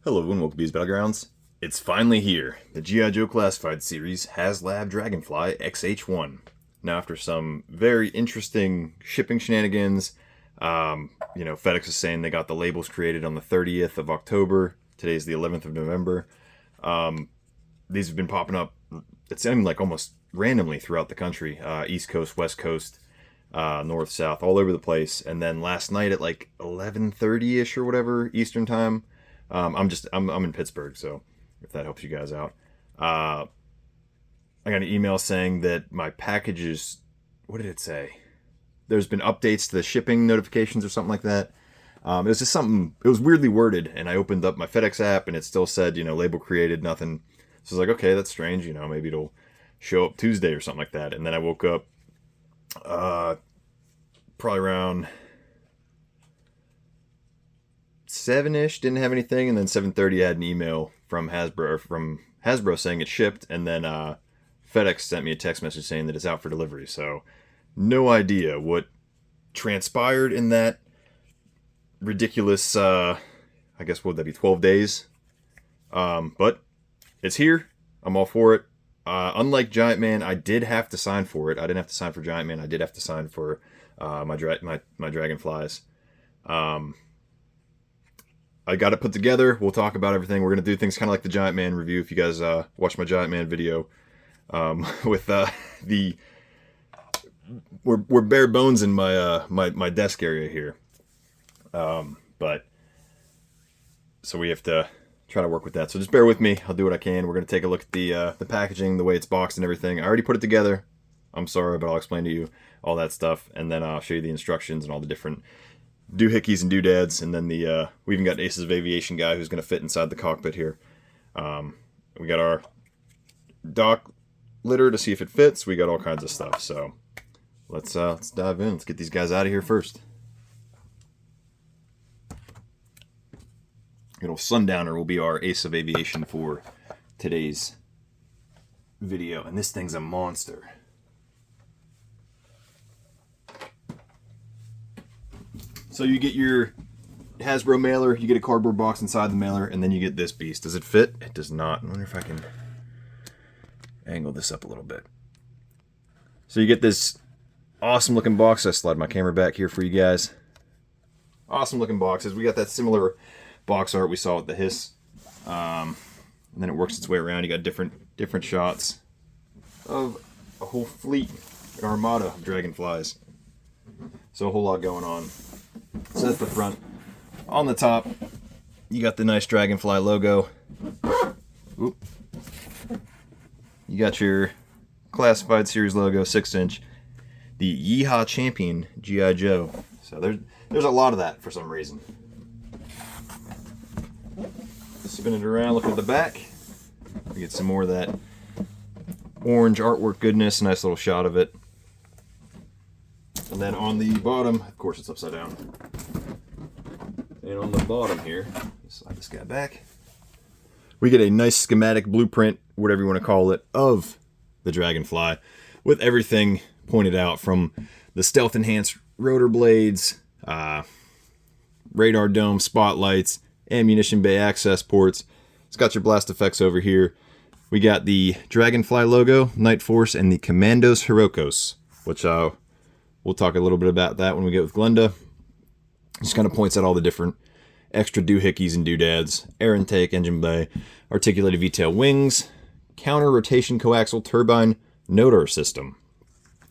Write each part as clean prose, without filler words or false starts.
Hello and welcome to Bees Battlegrounds. It's finally here. The GIJoe Classified Series Haslab Dragonfly XH1. Now after some very interesting shipping shenanigans, FedEx is saying they got the labels created on the 30th of October. Today's the 11th of November. These have been popping up, it seemed like almost randomly throughout the country. East Coast, West Coast, North, South, all over the place. And then last night at like 11:30ish or whatever Eastern time, I'm in Pittsburgh, so if that helps you guys out. I got an email saying that my packages, what did it say? There's been updates to the shipping notifications or something like that. It was just something, it was weirdly worded, and I opened up my FedEx app and it still said, label created, nothing. So I was like, okay, that's strange, maybe it'll show up Tuesday or something like that. And then I woke up probably around 7-ish, didn't have anything, and then 7:30 I had an email from Hasbro saying it shipped, and then FedEx sent me a text message saying that it's out for delivery. So no idea what transpired in that ridiculous I guess, what would that be, 12 days? But it's here. I'm all for it. Unlike Giant Man, I did have to sign for it. I didn't have to sign for Giant Man. I did have to sign for my Dragonflies. I got it put together. We'll talk about everything. We're going to do things kind of like the Giant Man review. If you guys watch my Giant Man video, with we're bare bones in my desk area here. But so we have to try to work with that. So just bear with me. I'll do what I can. We're going to take a look at the packaging, the way it's boxed and everything. I already put it together. I'm sorry, but I'll explain to you all that stuff, and then I'll show you the instructions and all the different doohickeys and doodads, and then we even got Aces of Aviation guy who's going to fit inside the cockpit here. We got our dock litter to see if it fits. We got all kinds of stuff. So let's dive in. Let's get these guys out of here first. Good old Sundowner will be our Ace of Aviation for today's video, and this thing's a monster. So you get your Hasbro mailer, you get a cardboard box inside the mailer, and then you get this beast. Does it fit? It does not. I wonder if I can angle this up a little bit. So you get this awesome looking box. I slide my camera back here for you guys. Awesome looking boxes. We got that similar box art we saw with the Hiss. And then it works its way around. You got different shots of a whole fleet, an armada of Dragonflies. So a whole lot going on. So that's the front. On the top, you got the nice Dragonfly logo. Oop. You got your Classified Series logo, 6-inch. The Yeehaw Champion GIJoe. So there's a lot of that for some reason. Spin it around, look at the back. We get some more of that orange artwork goodness. Nice little shot of it. And then on the bottom, of course it's upside down. And on the bottom here, slide this guy back, we get a nice schematic blueprint, whatever you want to call it, of the Dragonfly, with everything pointed out from the stealth enhanced rotor blades, radar dome, spotlights, ammunition bay access ports. It's got your blast effects over here. We got the Dragonfly logo, Night Force, and the Commandos Hirokos, which we'll talk a little bit about that when we get with Glenda. Just kind of points out all the different extra doohickeys and doodads. Air intake, engine bay, articulated V-tail wings, counter rotation coaxial turbine notor system.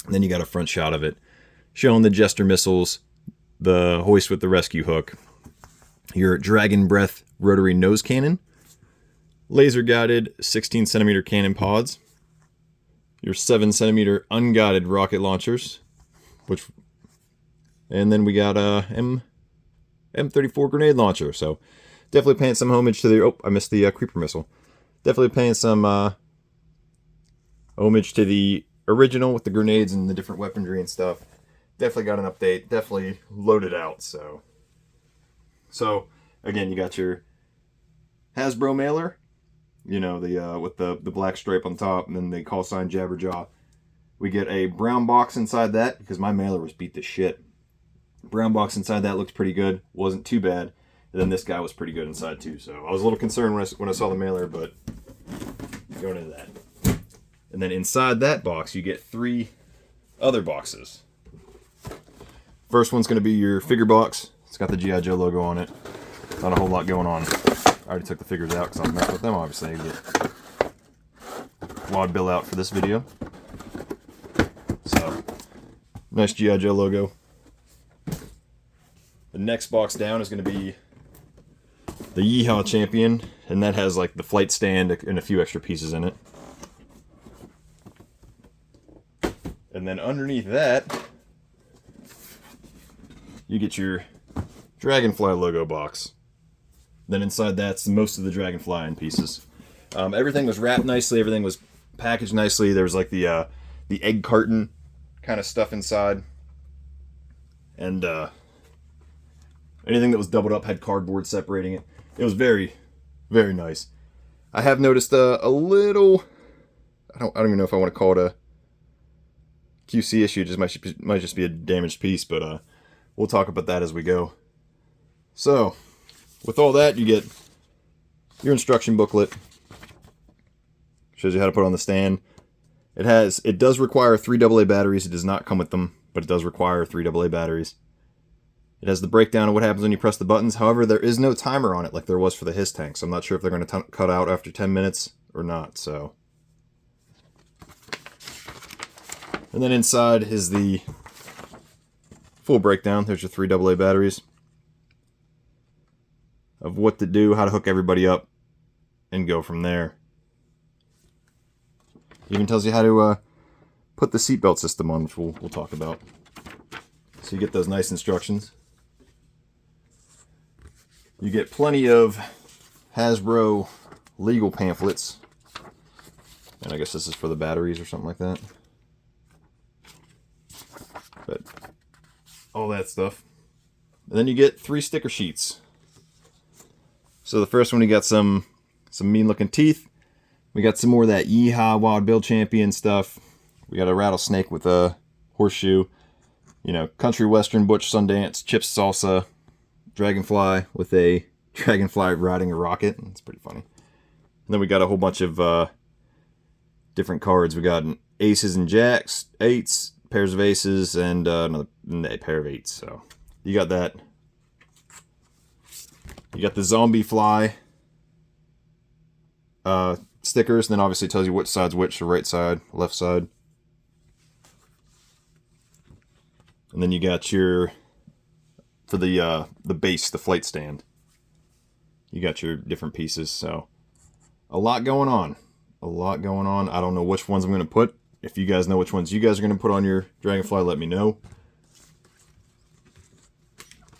And then you got a front shot of it showing the Jester missiles, the hoist with the rescue hook, your Dragon Breath rotary nose cannon, laser guided 16 centimeter cannon pods, your 7 centimeter unguided rocket launchers, and then we got a M34 grenade launcher. So definitely paying some homage to the, I missed the creeper missile. Definitely paying some homage to the original with the grenades and the different weaponry and stuff. Definitely got an update. Definitely loaded out. So again, you got your Hasbro mailer, with the black stripe on top, and then the call sign Jabberjaw. We get a brown box inside that, because my mailer was beat to shit. Brown box inside that looks pretty good. Wasn't too bad. And then this guy was pretty good inside too. So I was a little concerned when I saw the mailer, but going into that. And then inside that box, you get 3 other boxes. First one's going to be your figure box. It's got the GIJoe logo on it. Not a whole lot going on. I already took the figures out because I was messing with them, obviously. Get wad bill out for this video. So, nice GIJoe logo. The next box down is going to be the GIJoe champion, and that has like the flight stand and a few extra pieces in it. And then underneath that, you get your Dragonfly logo box. Then inside that's most of the Dragonfly in pieces. Everything was wrapped nicely. Everything was packaged nicely. There was like the egg carton kind of stuff inside, and anything that was doubled up had cardboard separating it. It was very, very nice. I have noticed a little. I don't even know if I want to call it a QC issue. It just might just be a damaged piece, but we'll talk about that as we go. So, with all that, you get your instruction booklet. Shows you how to put it on the stand. It does require 3 AA batteries. It does not come with them, but it does require 3 AA batteries. It has the breakdown of what happens when you press the buttons. However, there is no timer on it like there was for the His tank, so I'm not sure if they're going to cut out after 10 minutes or not. So, and then inside is the full breakdown. There's your 3 AA batteries of what to do, how to hook everybody up, and go from there. It even tells you how to put the seatbelt system on, which we'll talk about. So you get those nice instructions. You get plenty of Hasbro legal pamphlets. And I guess this is for the batteries or something like that. But all that stuff. And then you get 3 sticker sheets. So the first one, you got some mean looking teeth. We got some more of that GIJoe Wild Bill Champion stuff. We got a rattlesnake with a horseshoe. You know, country western, butch Sundance, chips salsa, Dragonfly with a Dragonfly riding a rocket. It's pretty funny. And then we got a whole bunch of different cards. We got aces and jacks, 8s, pairs of aces, and a pair of 8s. So you got that. You got the zombie fly stickers, and then obviously it tells you which side's which, the right side, left side. And then you got your, for the base, the flight stand. You got your different pieces, so a lot going on. A lot going on. I don't know which ones I'm going to put. If you guys know which ones you guys are going to put on your Dragonfly, let me know.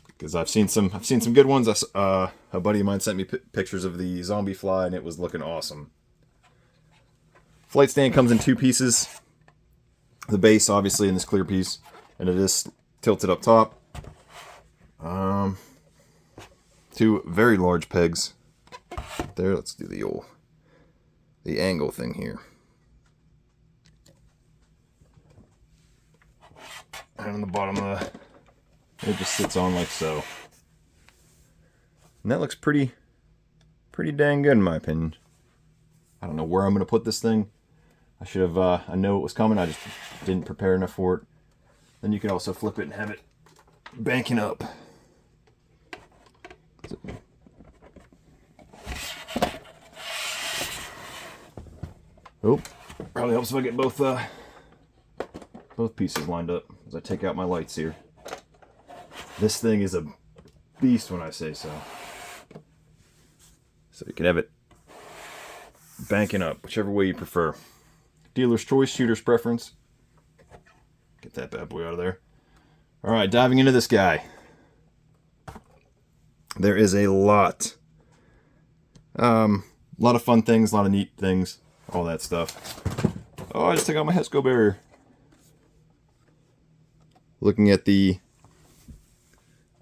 Because I've seen some good ones. A buddy of mine sent me pictures of the zombie fly, and it was looking awesome. Flight stand comes in 2 pieces. The base, obviously, in this clear piece, and it is tilted up top. 2 very large pegs. There, let's do the angle thing here. And on the bottom of it just sits on like so. And that looks pretty dang good in my opinion. I don't know where I'm going to put this thing. I should have, I know it was coming, I just didn't prepare enough for it. Then you could also flip it and have it banking up. Oh, probably helps if I get both pieces lined up as I take out my lights here. This thing is a beast when I say so. So you can have it banking up, whichever way you prefer. Dealer's choice, shooter's preference. Get that bad boy out of there. Alright, diving into this guy. There is a lot. A lot of fun things, a lot of neat things, all that stuff. Oh, I just took out my Hesco barrier. Looking at the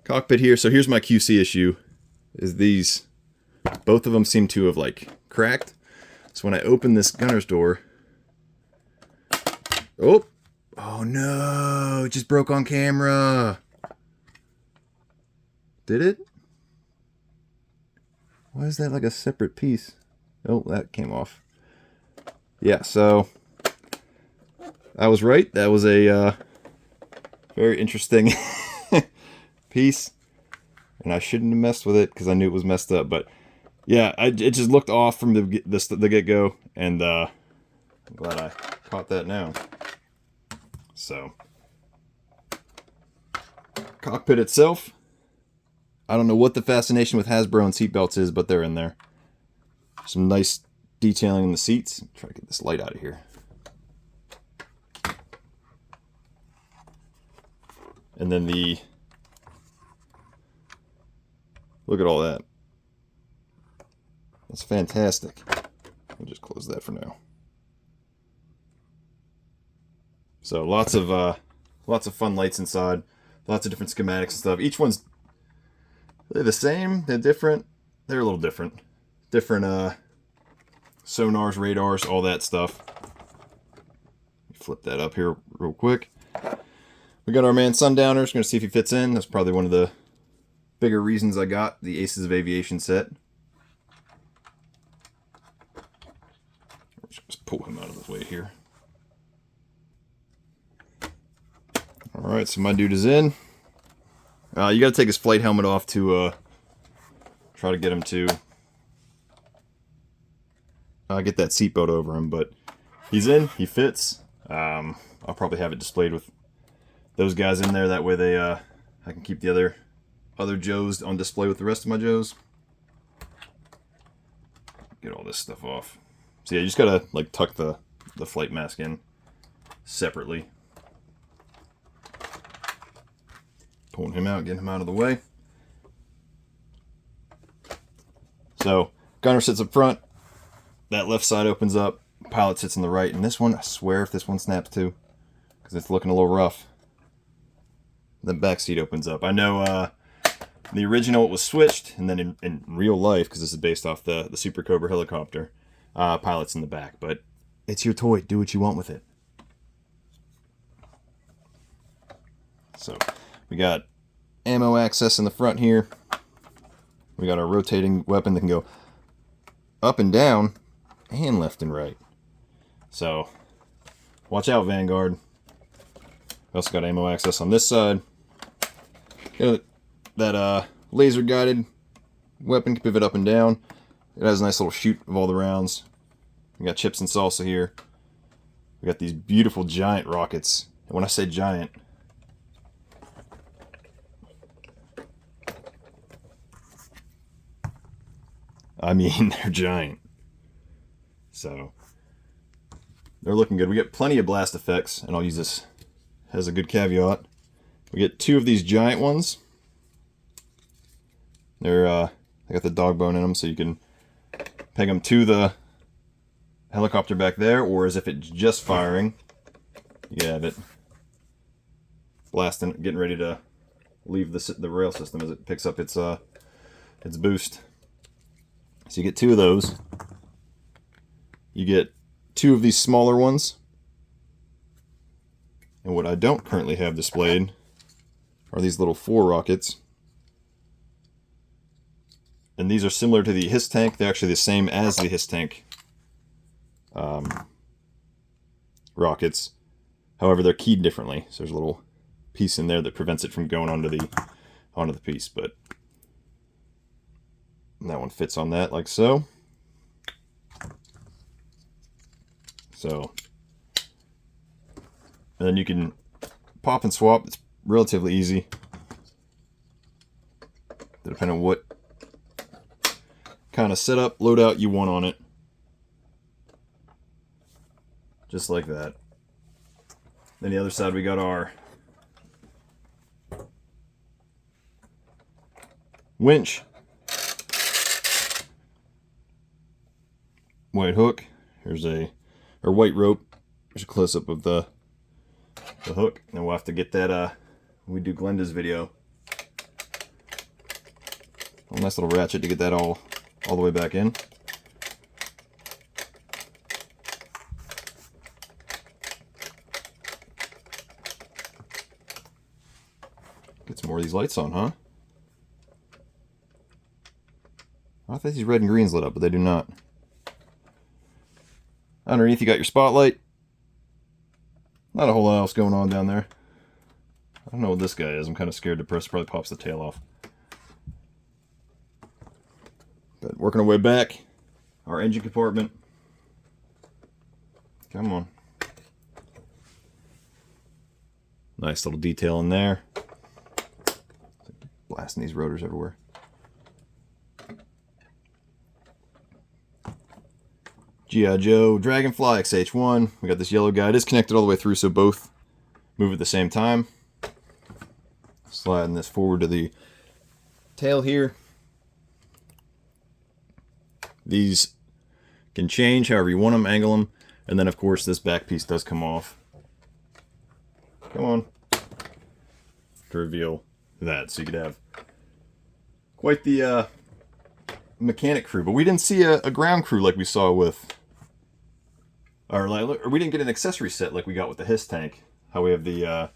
cockpit here. So here's my QC issue. Is these, both of them seem to have like cracked. So when I open this gunner's door, oh no, it just broke on camera. Did it? Why is that like a separate piece? Oh, that came off. Yeah, so I was right. That was a very interesting piece, and I shouldn't have messed with it because I knew it was messed up. But yeah, it just looked off from the get-go, and I'm glad I caught that now. So, cockpit itself, I don't know what the fascination with Hasbro and seatbelts is, but they're in there. Some nice detailing in the seats. Try to get this light out of here. And then look at all that. That's fantastic. I'll just close that for now. So lots of fun lights inside. Lots of different schematics and stuff. Each one's, they're the same, they're different. They're a little different. Different sonars, radars, all that stuff. Flip that up here real quick. We got our man Sundowners. Going to see if he fits in. That's probably one of the bigger reasons I got the Aces of Aviation set. Just pull him out of the way here. Alright, so my dude is in. You got to take his flight helmet off to try to get him to get that seatbelt over him, but he's in, he fits. I'll probably have it displayed with those guys in there, that way they I can keep the other Joes on display with the rest of my Joes. Get all this stuff off. So yeah, you just gotta like tuck the flight mask in separately. Pulling him out, getting him out of the way. So gunner sits up front, that left side opens up, pilot sits on the right, and this one, I swear if this one snaps too, because it's looking a little rough. The back seat opens up. I know the original it was switched, and then in real life, because this is based off the Super Cobra helicopter, pilot's in the back, but it's your toy, do what you want with it. So we got ammo access in the front here. We got our rotating weapon that can go up and down and left and right. So watch out, Vanguard. We also got ammo access on this side. Got that laser guided weapon can pivot up and down. It has a nice little chute of all the rounds. We got chips and salsa here. We got these beautiful giant rockets. And when I say giant, I mean they're giant. So they're looking good. We get plenty of blast effects, and I'll use this as a good caveat. We get two of these giant ones. They got the dog bone in them, so you can peg them to the helicopter back there, or as if it's just firing, you have it blasting, getting ready to leave the rail system as it picks up its boost. So you get two of those. You get two of these smaller ones. And what I don't currently have displayed are these little 4 rockets. And these are similar to the HISS tank. They're actually the same as the HISS tank rockets. However, they're keyed differently. So there's a little piece in there that prevents it from going onto the piece. But that one fits on that like so. So, and then you can pop and swap. It's relatively easy, depending on what kind of setup, loadout you want on it. Just like that. Then the other side, we got our winch, white hook. Here's or white rope. There's a close-up of the hook, and we'll have to get that when we do Glenda's video. A nice little ratchet to get that all the way back in. Get some more of these lights on, huh? I thought these red and greens lit up, but they do not. Underneath you got your spotlight. Not a whole lot else going on down there. I don't know what this guy is. I'm kind of scared to press. Probably pops the tail off. But working our way back. Our engine compartment. Come on. Nice little detail in there. Blasting these rotors everywhere. GIJoe Dragonfly XH1. We got this yellow guy. It is connected all the way through, so both move at the same time. Sliding this forward to the tail here. These can change however you want them, angle them, and then of course this back piece does come off. Come on. To reveal that, so you could have quite the mechanic crew. But we didn't see a ground crew like we saw with, or we didn't get an accessory set like we got with the Hiss tank. How we have the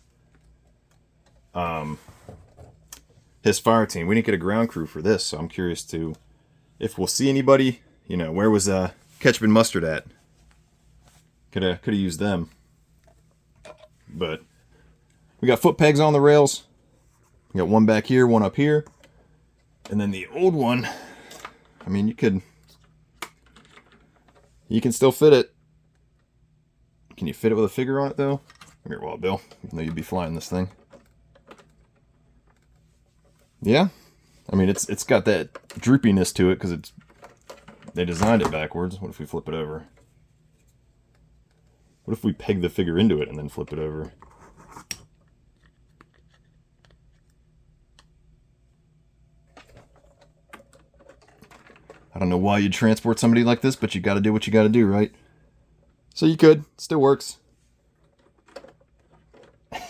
Hiss fire team. We didn't get a ground crew for this, so I'm curious to if we'll see anybody. You know, where was Ketchup and Mustard at? Could have used them. But we got foot pegs on the rails. We got one back here, one up here. And then the old one, I mean, you can still fit it. Can you fit it with a figure on it, though? Come here, Wild Bill. Even though you'd be flying this thing. Yeah. I mean, it's got that droopiness to it because they designed it backwards. What if we flip it over? What if we peg the figure into it and then flip it over? I don't know why you'd transport somebody like this, but you got to do what you got to do, right? So you could. Still works. It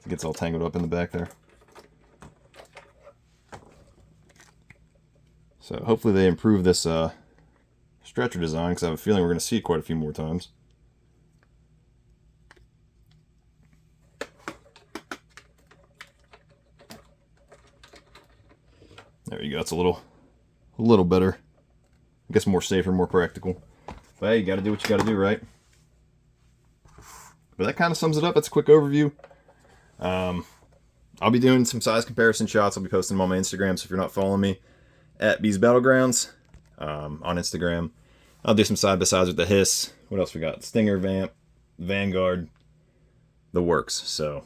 gets all tangled up in the back there. So hopefully they improve this stretcher design, because I have a feeling we're going to see it quite a few more times. There you go. It's a little better. I guess more safer, more practical. But hey, you got to do what you got to do, right? But that kind of sums it up. That's a quick overview. I'll be doing some size comparison shots. I'll be posting them on my Instagram, so if you're not following me, at Bees Battlegrounds on Instagram. I'll do some side-by-sides with the Hiss. What else we got? Stinger, Vamp, Vanguard, the works. So,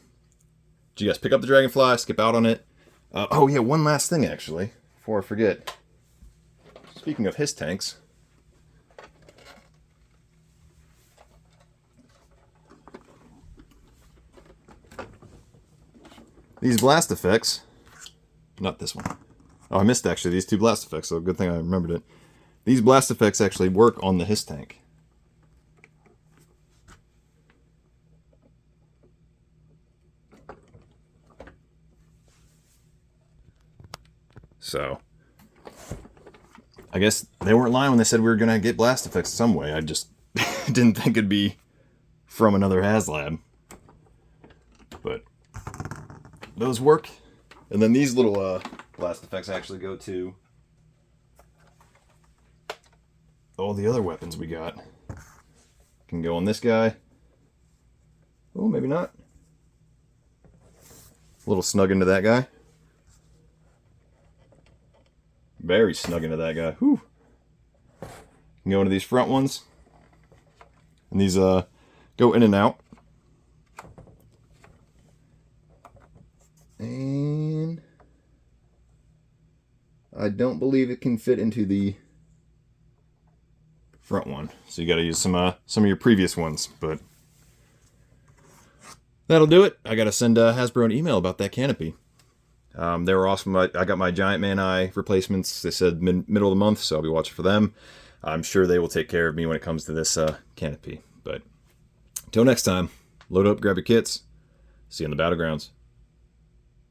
did you guys pick up the Dragonfly? Skip out on it? Oh yeah, one last thing actually, before I forget. Speaking of Hiss tanks, these blast effects, not this one. Oh, I missed actually these two blast effects, so good thing I remembered it. These blast effects actually work on the Hiss tank. So, I guess they weren't lying when they said we were going to get blast effects some way. I just didn't think it'd be from another Haslab. But those work. And then these little blast effects actually go to all the other weapons we got. Can go on this guy. Oh, maybe not. A little snug into that guy. Very snug into that guy. Whew. Can go into these front ones. And these go in and out. And I don't believe it can fit into the front one. So you got to use some of your previous ones, but that'll do it. I got to send Hasbro an email about that canopy. They were awesome. I got my Giant Man Eye replacements. They said middle of the month, so I'll be watching for them. I'm sure they will take care of me when it comes to this canopy. But until next time, load up, grab your kits. See you on the battlegrounds.